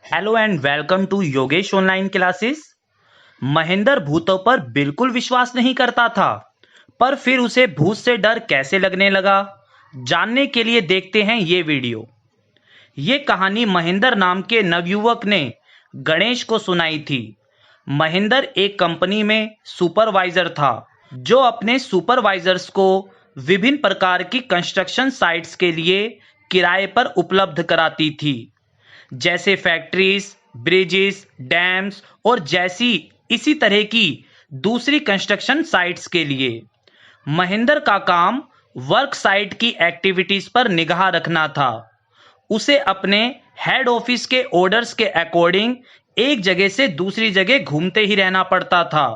Hello and welcome to Yogesh online classes. Mahendra भूतों पर बिल्कुल विश्वास नहीं करता था, पर फिर उसे भूत से डर कैसे लगने लगा, जानने के लिए देखते हैं ये वीडियो। ये कहानी महेंद्र नाम के नवयुवक ने गणेश को सुनाई थी। महेंद्र एक कंपनी में सुपरवाइजर था, जो अपने सुपरवाइजर्स को विभिन्न प्रकार की कंस्ट्रक्शन साइट्स के लिए किराए पर उपलब्ध कराती थी, जैसे फैक्ट्रीज, ब्रिजेस, डैम्स और जैसी इसी तरह की दूसरी कंस्ट्रक्शन साइट्स के लिए। महेंद्र का काम वर्क साइट की एक्टिविटीज पर निगाह रखना था। उसे अपने हेड ऑफिस के ऑर्डर्स के अकॉर्डिंग एक जगह से दूसरी जगह घूमते ही रहना पड़ता था।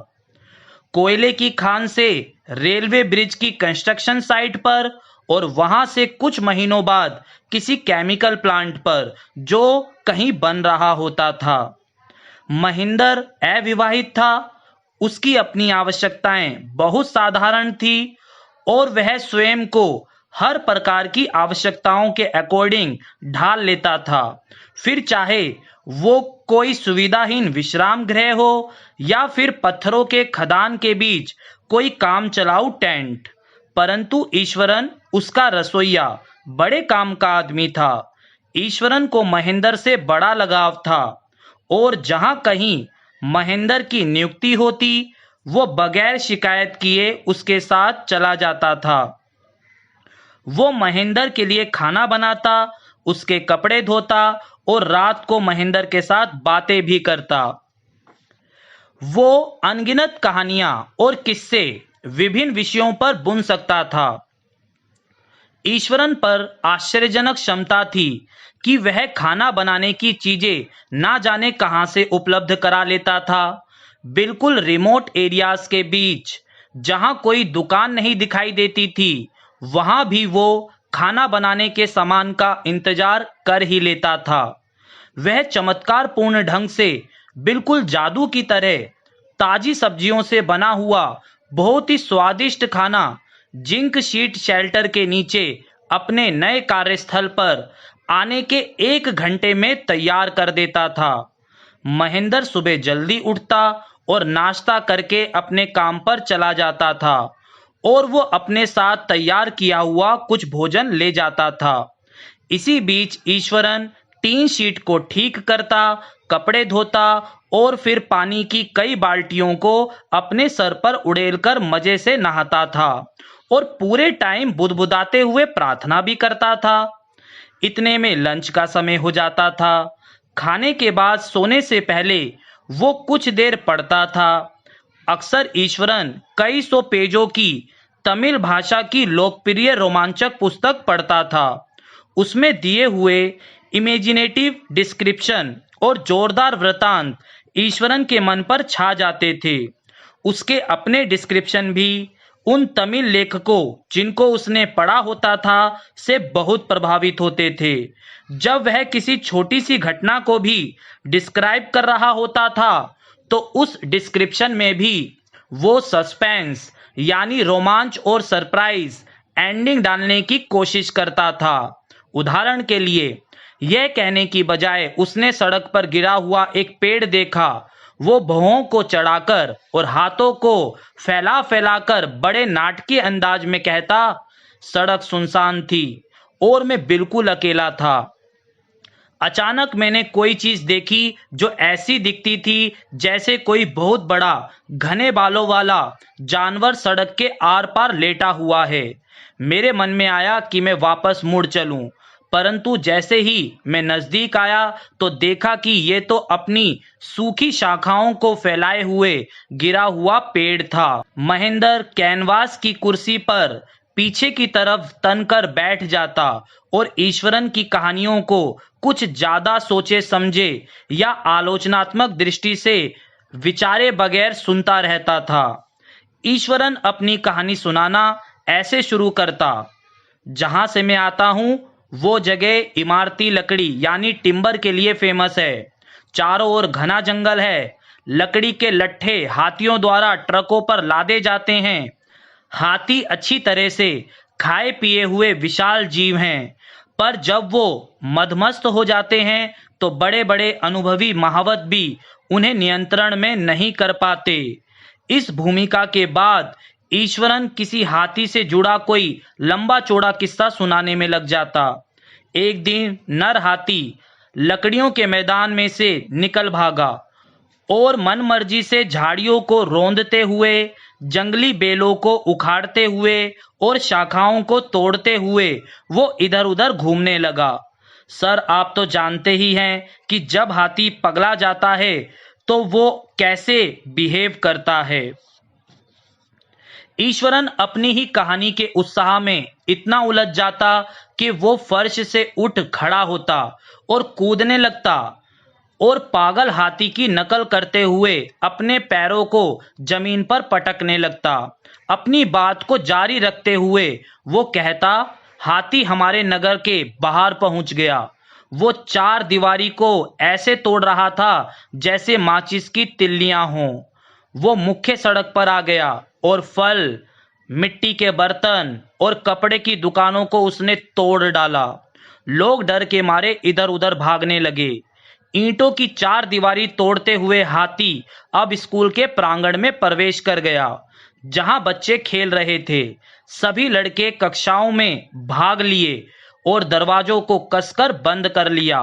कोयले की खान से रेलवे ब्रिज की कंस्ट्रक्शन साइट पर, और वहां से कुछ महीनों बाद किसी केमिकल प्लांट पर जो कहीं बन रहा होता था। महेंद्र अविवाहित था, उसकी अपनी आवश्यकताएं बहुत साधारण थी और वह स्वयं को हर प्रकार की आवश्यकताओं के अकॉर्डिंग ढाल लेता था, फिर चाहे वो कोई सुविधाहीन विश्राम गृह हो या फिर पत्थरों के खदान के बीच कोई काम चलाऊ टेंट। परंतु ईश्वरन उसका रसोइया बड़े काम का आदमी था। ईश्वरन को महेंद्र से बड़ा लगाव था और जहां कहीं महेंद्र की नियुक्ति होती, वो बगैर शिकायत किए उसके साथ चला जाता था। वो महेंद्र के लिए खाना बनाता, उसके कपड़े धोता और रात को महेंद्र के साथ बातें भी करता। वो अनगिनत कहानियां और किस्से विभिन्न विषयों पर बुन सकता था। ईश्वरन पर आश्चर्यजनक क्षमता थी कि वह खाना बनाने की चीजें ना जाने कहां से उपलब्ध करा लेता था। बिल्कुल रिमोट एरियाज के बीच जहां कोई दुकान नहीं दिखाई देती थी, वहां भी वो खाना बनाने के सामान का इंतजार कर ही लेता था। वह चमत्कारपूर्ण ढंग से, बिल्कुल जादू की तरह, ताजी सब्जियों से बना हुआ बहुत ही स्वादिष्ट खाना जिंक शीट शेल्टर के नीचे अपने नए कार्यस्थल पर आने के 1 घंटे में तैयार कर देता था। महेंद्र सुबह जल्दी उठता और नाश्ता करके अपने काम पर चला जाता था, और वो अपने साथ तैयार किया हुआ कुछ भोजन ले जाता था। इसी बीच ईश्वरन टीन शीट को ठीक करता, कपड़े धोता और फिर पानी की कई बाल्टियों को अपने सर पर उड़ेलकर मजे से नहाता था और पूरे टाइम बुदबुदाते हुए प्रार्थना भी करता था। इतने में लंच का समय हो जाता था। खाने के बाद सोने से पहले वो कुछ देर पढ़ता था। अक्सर ईश्वरन कई सौ पेजों की तमिल भाषा की लोकप्रिय रोमांचक पुस्तक पढ़ता था। उसमें दिए हुए इमेजिनेटिव डिस्क्रिप्शन और जोरदार वृतांत ईश्वरन के मन पर छा जाते थे। उसके अपने डिस्क्रिप्शन भी उन तमिल लेखकों जिनको उसने पढ़ा होता था से बहुत प्रभावित होते थे। जब वह किसी छोटी सी घटना को भी डिस्क्राइब कर रहा होता था, तो उस डिस्क्रिप्शन में भी वो सस्पेंस यानी रोमांच और सरप्राइज एंडिंग डालने की कोशिश करता था। उदाहरण के लिए, यह कहने की बजाय उसने सड़क पर गिरा हुआ एक पेड़ देखा, वो भौहों को चढ़ाकर और हाथों को फैला फैलाकर बड़े नाटकीय अंदाज में कहता, सड़क सुनसान थी और मैं बिल्कुल अकेला था। अचानक मैंने कोई चीज देखी जो ऐसी दिखती थी जैसे कोई बहुत बड़ा घने बालों वाला जानवर सड़क के आर पार लेटा हुआ है। मेरे मन में आया कि मैं वापस मुड़ चलूं, परंतु जैसे ही मैं नजदीक आया तो देखा कि ये तो अपनी सूखी शाखाओं को फैलाए हुए गिरा हुआ पेड़ था। महेंद्र कैनवास की कुर्सी पर पीछे की तरफ तनकर बैठ जाता और ईश्वरन की कहानियों को कुछ ज्यादा सोचे समझे या आलोचनात्मक दृष्टि से विचारे बगैर सुनता रहता था। ईश्वरन अपनी कहानी सुनाना ऐसे शुरू करता, जहां से मैं आता हूं वो जगह इमारती लकड़ी यानी टिम्बर के लिए फेमस है। चारों ओर घना जंगल है। लकड़ी के लट्ठे हाथियों द्वारा ट्रकों पर लादे जाते हैं। हाथी अच्छी तरह से खाए पिए हुए विशाल जीव हैं, पर जब वो मदमस्त हो जाते हैं तो बड़े बड़े अनुभवी महावत भी उन्हें नियंत्रण में नहीं कर पाते। इस भूमिका के बाद ईश्वरन किसी हाथी से जुड़ा कोई लंबा चौड़ा किस्सा सुनाने में लग जाता। एक दिन नर हाथी लकड़ियों के मैदान में से निकल भागा और मनमर्जी से झाड़ियों को रौंदते हुए, जंगली बेलों को उखाड़ते हुए और शाखाओं को तोड़ते हुए वो इधर उधर घूमने लगा। सर, आप तो जानते ही हैं कि जब हाथी पगला जाता है तो वो कैसे बिहेव करता है। ईश्वरन अपनी ही कहानी के उत्साह में इतना उलझ जाता कि वो फर्श से उठ खड़ा होता और कूदने लगता और पागल हाथी की नकल करते हुए अपने पैरों को जमीन पर पटकने लगता। अपनी बात को जारी रखते हुए वो कहता, हाथी हमारे नगर के बाहर पहुंच गया। वो चार दीवारी को ऐसे तोड़ रहा था जैसे माचिस की तिल्लियां हों। वो मुख्य सड़क पर आ गया और फल, मिट्टी के बर्तन और कपड़े की दुकानों को उसने तोड़ डाला। लोग डर के मारे इधर उधर भागने लगे। ईंटों की चार दीवारी तोड़ते हुए हाथी अब स्कूल के प्रांगण में प्रवेश कर गया, जहां बच्चे खेल रहे थे। सभी लड़के कक्षाओं में भाग लिए और दरवाजों को कसकर बंद कर लिया।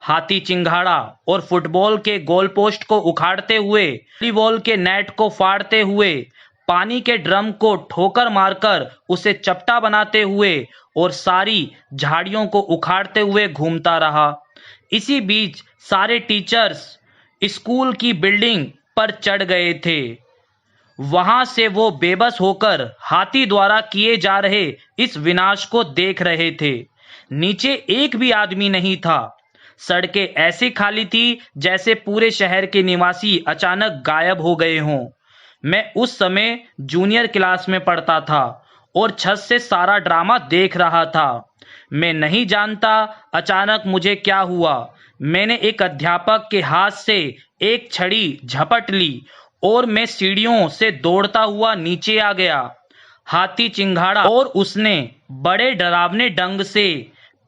हाथी चिंगाड़ा और फुटबॉल के गोल पोस्ट को उखाड़ते हुए, वॉलीबॉल के नेट को फाड़ते हुए, पानी के ड्रम को ठोकर मारकर उसे चपटा बनाते हुए और सारी झाड़ियों को उखाड़ते हुए घूमता रहा। इसी बीच सारे टीचर्स स्कूल की बिल्डिंग पर चढ़ गए थे। वहां से वो बेबस होकर हाथी द्वारा किए जा रहे इस विनाश को देख रहे थे। नीचे एक भी आदमी नहीं था। सड़कें ऐसी खाली थी जैसे पूरे शहर के निवासी अचानक गायब हो गए हों। मैं उस समय जूनियर क्लास में पढ़ता था और छत से सारा ड्रामा देख रहा था। मैं नहीं जानता अचानक मुझे क्या हुआ। मैंने एक अध्यापक के हाथ से एक छड़ी झपट ली और मैं सीढ़ियों से दौड़ता हुआ नीचे आ गया। हाथी चिंगाड़ा और उसने बड़े डरावने ढंग से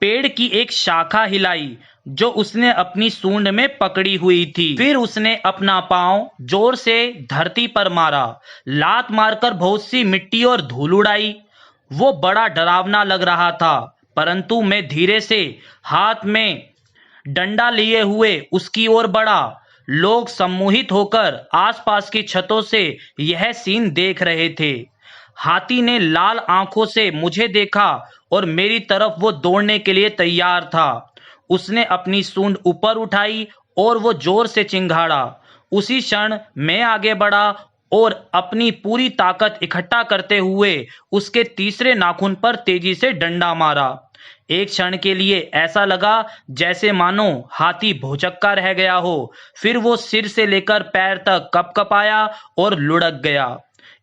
पेड़ की एक शाखा हिलाई जो उसने अपनी सूंड में पकड़ी हुई थी। फिर उसने अपना पांव जोर से धरती पर मारा, लात मारकर बहुत सी मिट्टी और धूल उड़ाई। वो बड़ा डरावना लग रहा था, परंतु मैं धीरे से हाथ में डंडा लिए हुए उसकी ओर बढ़ा। लोग सम्मोहित होकर आसपास की छतों से यह सीन देख रहे थे। हाथी ने लाल आंखों से मुझे देखा और मेरी तरफ वो दौड़ने के लिए तैयार था। उसने अपनी सूंड ऊपर उठाई और वो जोर से चिंगाड़ा। उसी क्षण मैं आगे बढ़ा और अपनी पूरी ताकत इकट्ठा करते हुए उसके तीसरे नाखून पर तेजी से डंडा मारा। एक क्षण के लिए ऐसा लगा जैसे मानो हाथी भौचक्का रह गया हो। फिर वो सिर से लेकर पैर तक कपकपाया और लुढ़क गया।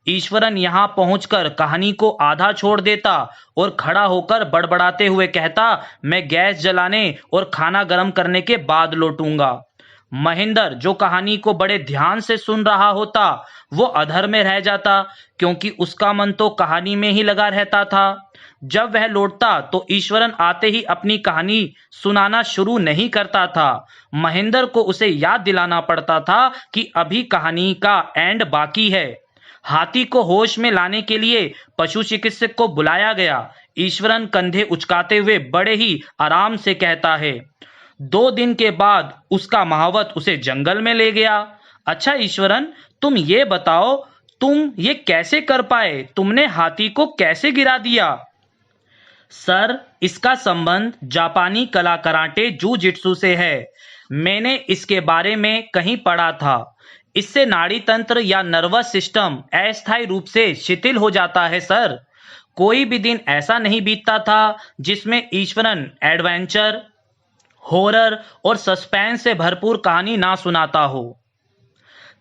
ईश्वरन यहाँ पहुंचकर कहानी को आधा छोड़ देता और खड़ा होकर बड़बड़ाते हुए कहता, मैं गैस जलाने और खाना गर्म करने के बाद लौटूंगा। महेंद्र, जो कहानी को बड़े ध्यान से सुन रहा होता, वो अधर में रह जाता क्योंकि उसका मन तो कहानी में ही लगा रहता था। जब वह लौटता तो ईश्वरन आते ही अपनी कहानी सुनाना शुरू नहीं करता था। महेंद्र को उसे याद दिलाना पड़ता था कि अभी कहानी का एंड बाकी है। हाथी को होश में लाने के लिए पशु चिकित्सक को बुलाया गया। ईश्वरन कंधे उचकाते हुए बड़े ही आराम से कहता है, 2 दिन के बाद उसका महावत उसे जंगल में ले गया। अच्छा ईश्वरन, तुम ये बताओ, तुम ये कैसे कर पाए? तुमने हाथी को कैसे गिरा दिया? सर, इसका संबंध जापानी कला कराटे जूजित्सु से है। मैंने इसके बारे में कहीं पढ़ा था। इससे नाड़ी तंत्र या नर्वस सिस्टम अस्थायी रूप से शिथिल हो जाता है सर। कोई भी दिन ऐसा नहीं बीतता था जिसमें ईश्वरन एडवेंचर, हॉरर और सस्पेंस से भरपूर कहानी ना सुनाता हो।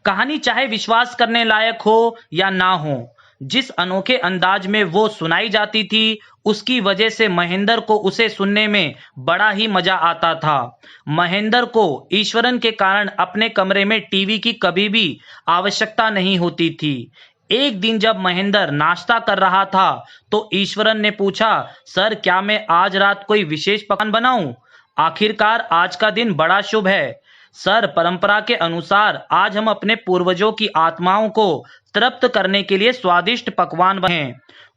कहानी चाहे विश्वास करने लायक हो या ना हो, जिस अनोखे अंदाज में वो सुनाई जाती थी, उसकी वजह से महेंद्र को उसे सुनने में बड़ा ही मजा आता था। महेंद्र को ईश्वरन के कारण अपने कमरे में टीवी की कभी भी आवश्यकता नहीं होती थी। एक दिन जब महेंद्र नाश्ता कर रहा था तो ईश्वरन ने पूछा, सर क्या मैं आज रात कोई विशेष पकवान बनाऊं? आखिरकार आज का दिन बड़ा शुभ है। सर परंपरा के अनुसार आज हम अपने पूर्वजों की आत्माओं को तृप्त करने के लिए स्वादिष्ट पकवान बनाए।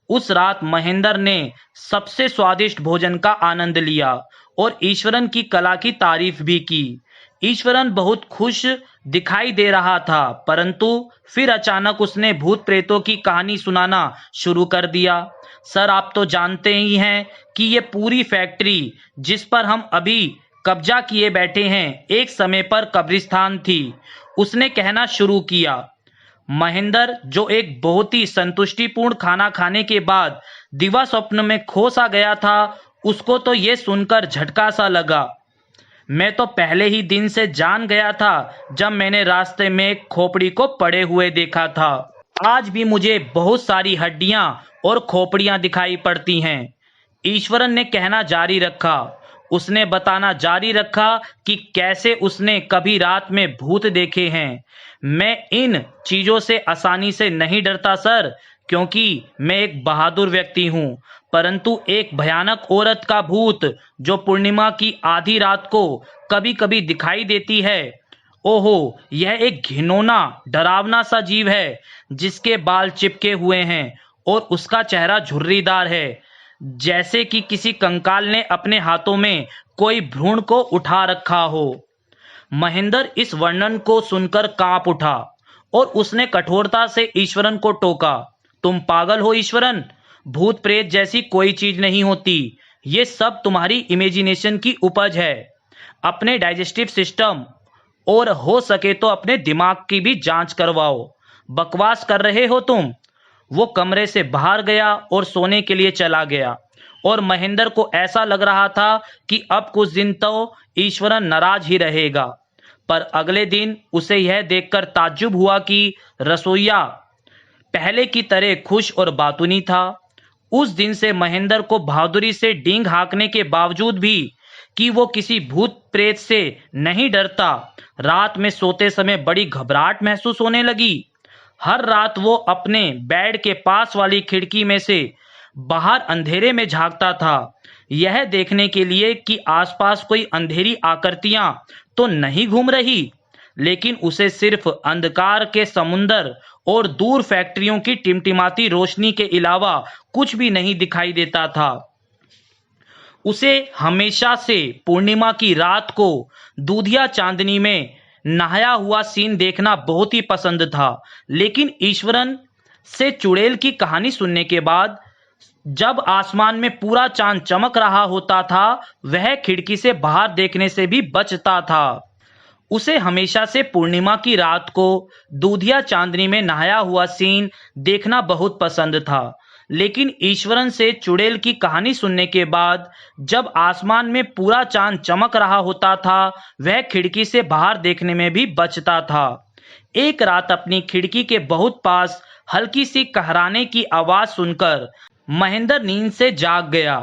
उस रात महेंद्र ने सबसे स्वादिष्ट भोजन का आनंद लिया और ईश्वरन की कला की तारीफ भी की। ईश्वरन बहुत खुश दिखाई दे रहा था, परंतु फिर अचानक उसने भूत प्रेतों की कहानी सुनाना शुरू कर दिया। सर आप तो जानते ही हैं कि ये पूरी फैक्ट्री जिस पर हम अभी कब्जा किए बैठे हैं एक समय पर कब्रिस्तान थी, उसने कहना शुरू किया। महेंद्र जो एक बहुत ही संतुष्टिपूर्ण खाना खाने के बाद दिवा स्वप्न में खो सा गया था, उसको तो ये सुनकर झटका सा लगा। मैं तो पहले ही दिन से जान गया था जब मैंने रास्ते में एक खोपड़ी को पड़े हुए देखा था। आज भी मुझे बहुत सारी हड्डियां और खोपड़ियां दिखाई पड़ती हैं। ईश्वरन ने कहना जारी रखा। उसने बताना जारी रखा कि कैसे उसने कभी रात में भूत देखे हैं। मैं इन चीजों से आसानी से नहीं डरता सर, क्योंकि मैं एक बहादुर व्यक्ति हूँ, परंतु एक भयानक औरत का भूत जो पूर्णिमा की आधी रात को कभी कभी दिखाई देती है, ओहो यह एक घिनौना डरावना सा जीव है जिसके बाल चिपके हुए हैं और उसका चेहरा झुर्रीदार है, जैसे कि किसी कंकाल ने अपने हाथों में कोई भ्रूण को उठा रखा हो। महेंद्र इस वर्णन को सुनकर कांप उठा और उसने कठोरता से ईश्वरन को टोका, तुम पागल हो ईश्वरन, भूत प्रेत जैसी कोई चीज नहीं होती, ये सब तुम्हारी इमेजिनेशन की उपज है। अपने डाइजेस्टिव सिस्टम और हो सके तो अपने दिमाग की भी जांच करवाओ, बकवास कर रहे हो तुम। वो कमरे से बाहर गया और सोने के लिए चला गया और महेंद्र को ऐसा लग रहा था कि अब कुछ दिन तो ईश्वरन नाराज ही रहेगा। पर अगले दिन उसे यह देखकर ताज्जुब हुआ कि रसोइया पहले की तरह खुश और बातूनी था। उस दिन से महेंद्र को बहादुरी से डींग हाँकने के बावजूद भी कि वो किसी भूत प्रेत से नहीं डरता, रात में सोते समय बड़ी घबराहट महसूस होने लगी। हर रात वो अपने बेड के पास वाली खिड़की में से बाहर अंधेरे में झांकता था, यह देखने के लिए कि आसपास कोई अंधेरी आकृतियां तो नहीं घूम रही, लेकिन उसे सिर्फ अंधकार के समुंदर और दूर फैक्ट्रियों की टिमटिमाती रोशनी के अलावा कुछ भी नहीं दिखाई देता था। उसे हमेशा से पूर्णिमा की रात को दूधिया चांदनी में नहाया हुआ सीन देखना बहुत ही पसंद था, लेकिन ईश्वरन से चुड़ैल की कहानी सुनने के बाद जब आसमान में पूरा चांद चमक रहा होता था, वह खिड़की से बाहर देखने से भी बचता था। उसे हमेशा से पूर्णिमा की रात को दूधिया चांदनी में नहाया हुआ सीन देखना बहुत पसंद था, लेकिन ईश्वरन से चुड़ैल की कहानी सुनने के बाद जब आसमान में पूरा चांद चमक रहा होता था, वह खिड़की से बाहर देखने में भी बचता था। एक रात अपनी खिड़की के बहुत पास हल्की सी कहराने की आवाज सुनकर महेंद्र नींद से जाग गया।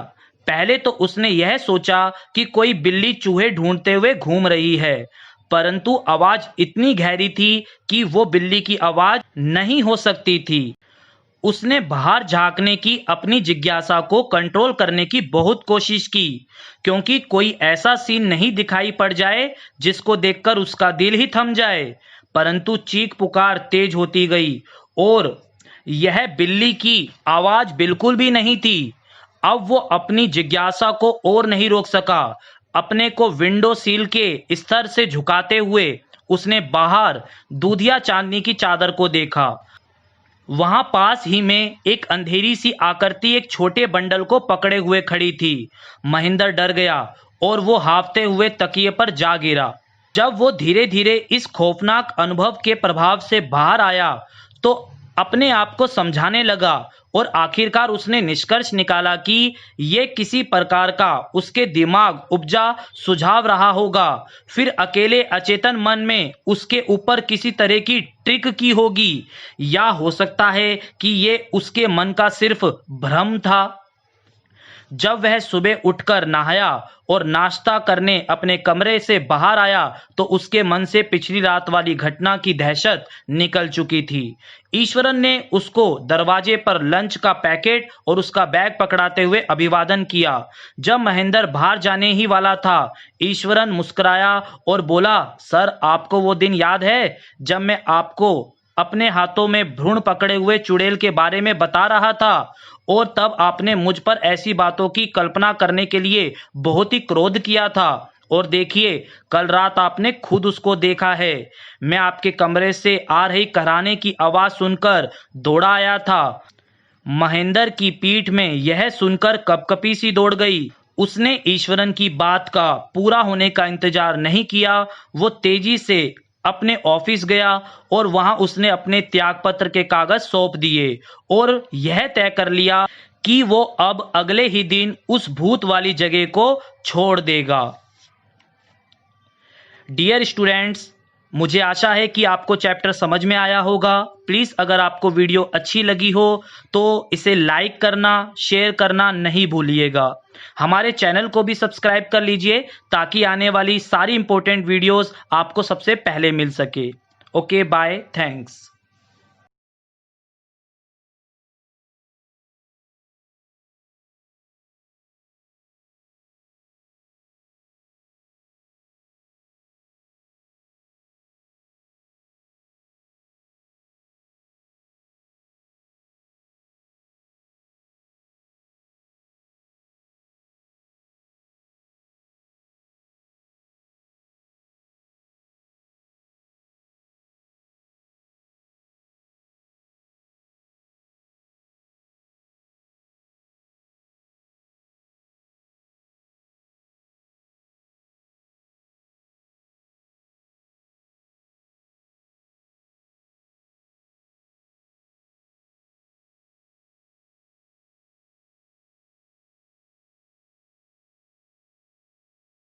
पहले तो उसने यह सोचा कि कोई बिल्ली चूहे ढूंढते हुए घूम रही है, परंतु आवाज इतनी गहरी थी कि वो बिल्ली की आवाज नहीं हो सकती थी। उसने बाहर झांकने की अपनी जिज्ञासा को कंट्रोल करने की बहुत कोशिश की, क्योंकि कोई ऐसा सीन नहीं दिखाई पड़ जाए जिसको देखकर उसका दिल ही थम जाए। परंतु चीख पुकार तेज होती गई और यह बिल्ली की आवाज बिल्कुल भी नहीं थी। अब वो अपनी जिज्ञासा को और नहीं रोक सका। अपने को विंडो सील के स्तर से झुकाते हुए उसने बाहर दूधिया चांदनी की चादर को देखा। वहां पास ही में एक अंधेरी सी आकृति एक छोटे बंडल को पकड़े हुए खड़ी थी। महेंद्र डर गया और वो हाफते हुए तकिए पर जा गिरा। जब वो धीरे धीरे इस खौफनाक अनुभव के प्रभाव से बाहर आया तो अपने आप को समझाने लगा और आखिरकार उसने निष्कर्ष निकाला कि ये किसी प्रकार का उसके दिमाग उपजा सुझाव रहा होगा। फिर अकेले अचेतन मन में उसके ऊपर किसी तरह की ट्रिक की होगी, या हो सकता है कि ये उसके मन का सिर्फ भ्रम था। जब वह सुबह उठकर नहाया और नाश्ता करने अपने कमरे से बाहर आया तो उसके मन से पिछली रात वाली घटना की दहशत निकल चुकी थी। ईश्वरन ने उसको दरवाजे पर लंच का पैकेट और उसका बैग पकड़ाते हुए अभिवादन किया। जब महेंद्र बाहर जाने ही वाला था, ईश्वरन मुस्कुराया और बोला, सर, आपको वो दिन याद है जब मैं आपको अपने हाथों में भ्रूण पकड़े हुए चुड़ैल के बारे में बता रहा था और तब आपने मुझ पर ऐसी बातों की कल्पना करने के लिए बहुत ही क्रोध किया था। और देखिए, कल रात आपने खुद उसको देखा है। मैं आपके कमरे से आ रही कराहने की आवाज सुनकर दौड़ा आया था। महेंद्र की पीठ में यह सुनकर कपकपी सी दौड़ गई। उसने ईश्वरन की बात का पूरा होने का इंतजार नहीं किया। वो तेजी से अपने ऑफिस गया और वहां उसने अपने त्यागपत्र के कागज सौंप दिए और यह तय कर लिया कि वो अब अगले ही दिन उस भूत वाली जगह को छोड़ देगा। डियर स्टूडेंट्स, मुझे आशा है कि आपको चैप्टर समझ में आया होगा। प्लीज़ अगर आपको वीडियो अच्छी लगी हो तो इसे लाइक करना, शेयर करना नहीं भूलिएगा। हमारे चैनल को भी सब्सक्राइब कर लीजिए ताकि आने वाली सारी इंपॉर्टेंट वीडियोस आपको सबसे पहले मिल सके। Okay, bye, thanks.